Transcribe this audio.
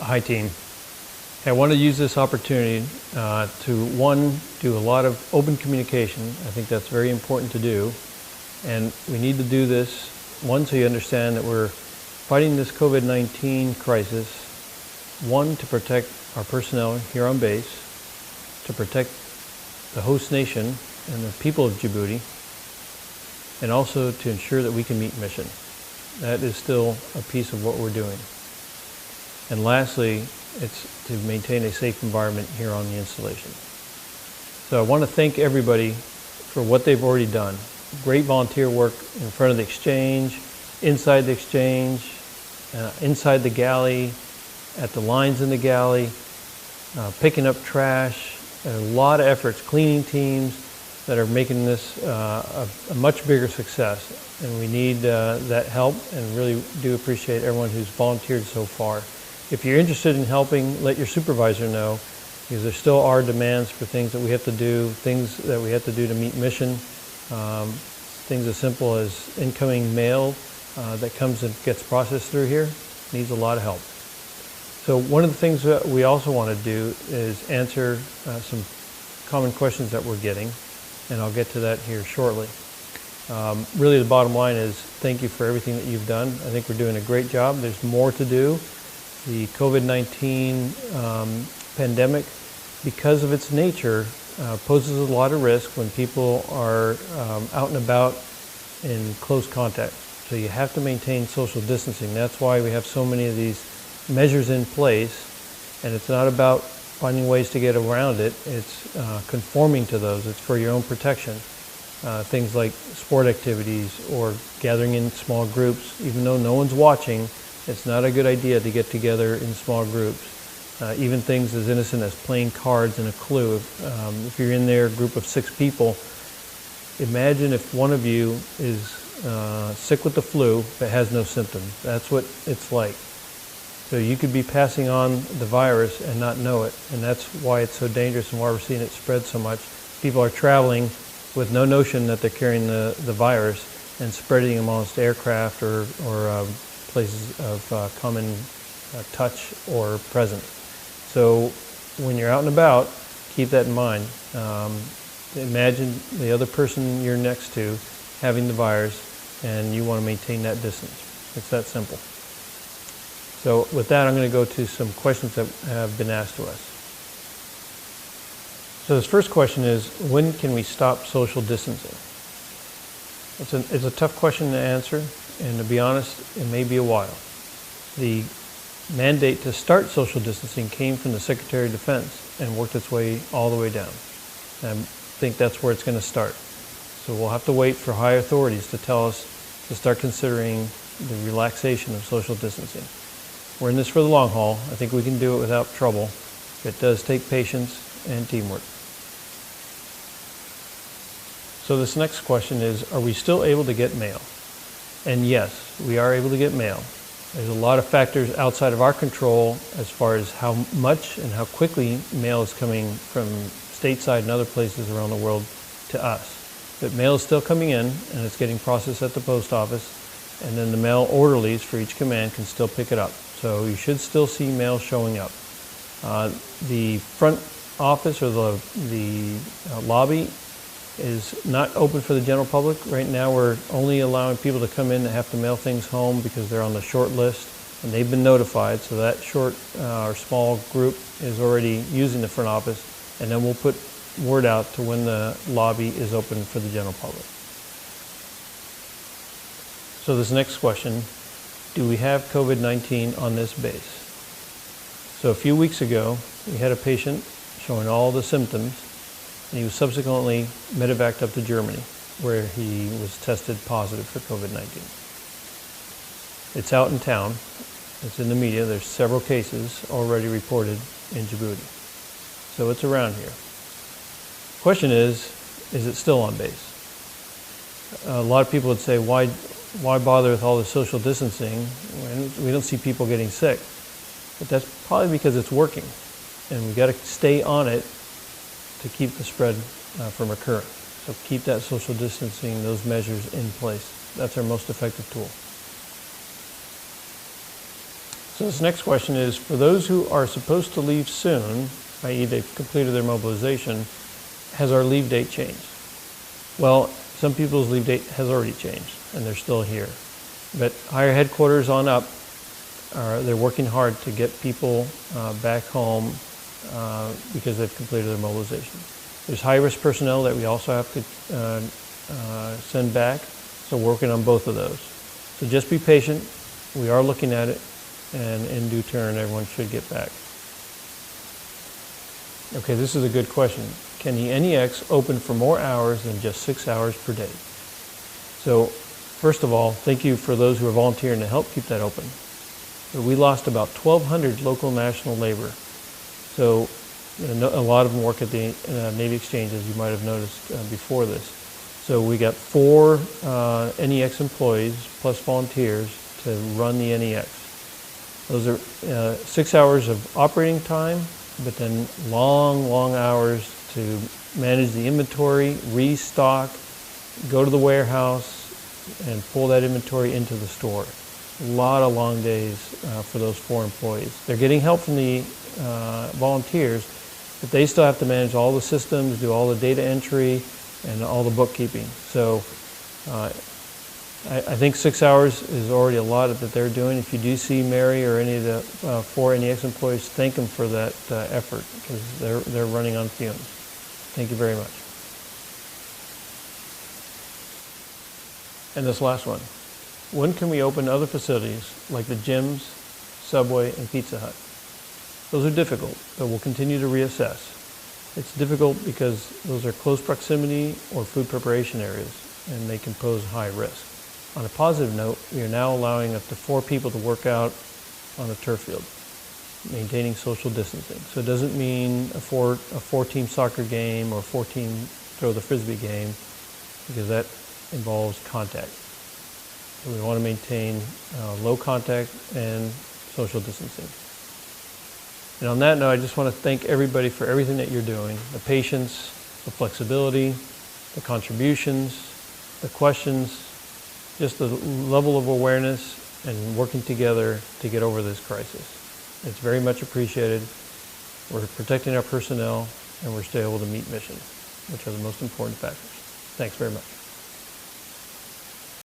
Hi team. I want to use this opportunity to, one, do a lot of open communication. I think that's very important to do. And we need to do this, one, so you understand that we're fighting this COVID-19 crisis, one, to protect our personnel here on base, to protect the host nation and the people of Djibouti, and also to ensure that we can meet mission. That is still a piece of what we're doing. And lastly, it's to maintain a safe environment here on the installation. So I want to thank everybody for what they've already done. Great volunteer work in front of the exchange, inside the exchange, inside the galley, at the lines in the galley, picking up trash, a lot of efforts, cleaning teams that are making this a much bigger success. And we need that help, and really do appreciate everyone who's volunteered so far. If you're interested in helping, let your supervisor know, because there still are demands for things that we have to do, things that we have to do to meet mission, things as simple as incoming mail that comes and gets processed through here needs a lot of help. So one of the things that we also want to do is answer some common questions that we're getting, and I'll get to that here shortly. Really the bottom line is thank you for everything that you've done. I think we're doing a great job. There's more to do. The COVID-19 pandemic, because of its nature, poses a lot of risk when people are out and about in close contact. So you have to maintain social distancing. That's why we have so many of these measures in place, and it's not about finding ways to get around it. It's conforming to those. It's for your own protection. Things like sport activities or gathering in small groups, even though no one's watching, it's not a good idea to get together in small groups. Even things as innocent as playing cards and a clue. If you're in there, a group of 6 people, imagine if one of you is sick with the flu but has no symptoms. That's what it's like. So you could be passing on the virus and not know it, and that's why it's so dangerous and why we're seeing it spread so much. People are traveling with no notion that they're carrying the virus and spreading amongst aircraft or places of common touch or presence. So when you're out and about, keep that in mind. Imagine the other person you're next to having the virus, and you want to maintain that distance. It's that simple. So with that, I'm going to go to some questions that have been asked to us. So this first question is, when can we stop social distancing? It's a tough question to answer, and to be honest, it may be a while. The mandate to start social distancing came from the Secretary of Defense and worked its way all the way down. And I think that's where it's going to start. So we'll have to wait for high authorities to tell us to start considering the relaxation of social distancing. We're in this for the long haul. I think we can do it without trouble. It does take patience and teamwork. So this next question is, are we still able to get mail? And yes, we are able to get mail. There's a lot of factors outside of our control as far as how much and how quickly mail is coming from stateside and other places around the world to us. But mail is still coming in, and it's getting processed at the post office, and then the mail orderlies for each command can still pick it up. So you should still see mail showing up. The front office or the lobby is not open for the general public. Right now we're only allowing people to come in that have to mail things home because they're on the short list, and they've been notified. So that short or small group is already using the front office, and then we'll put word out to when the lobby is open for the general public. So this next question, do we have COVID-19 on this base? So a few weeks ago, we had a patient showing all the symptoms, and he was subsequently medevaced up to Germany, where he was tested positive for COVID-19. It's out in town. It's in the media. There's several cases already reported in Djibouti. So it's around here. Question is it still on base? A lot of people would say, why bother with all the social distancing when we don't see people getting sick? But that's probably because it's working, and we've got to stay on it to keep the spread from occurring. So keep that social distancing, those measures in place. That's our most effective tool. So this next question is, for those who are supposed to leave soon, i.e. they've completed their mobilization, has our leave date changed? Well, some people's leave date has already changed, and they're still here. But higher headquarters on up, they're working hard to get people back home because they've completed their mobilization. There's high-risk personnel that we also have to send back, so we're working on both of those. So just be patient. We are looking at it, and in due turn, everyone should get back. Okay, this is a good question. Can the NEX open for more hours than just 6 hours per day? So, first of all, thank you for those who are volunteering to help keep that open. But we lost about 1,200 local national labor. So, a lot of them work at the Navy Exchange, as you might have noticed before this. So we got 4 NEX employees plus volunteers to run the NEX. Those are 6 hours of operating time, but then long hours to manage the inventory, restock, go to the warehouse, and pull that inventory into the store. A lot of long days for those 4 employees. They're getting help from the volunteers, but they still have to manage all the systems, do all the data entry, and all the bookkeeping. So I think 6 hours is already a lot that they're doing. If you do see Mary or any of the 4 NEX employees, thank them for that effort, because they're running on fumes. Thank you very much. And this last one. When can we open other facilities like the gyms, Subway, and Pizza Hut? Those are difficult, but we'll continue to reassess. It's difficult because those are close proximity or food preparation areas, and they can pose high risk. On a positive note, we are now allowing up to 4 people to work out on a turf field, maintaining social distancing. So it doesn't mean a 4-team soccer game or a 4-team throw the frisbee game, because that involves contact. So we want to maintain low contact and social distancing. And on that note, I just want to thank everybody for everything that you're doing, the patience, the flexibility, the contributions, the questions, just the level of awareness and working together to get over this crisis. It's very much appreciated. We're protecting our personnel, and we're still able to meet mission, which are the most important factors. Thanks very much.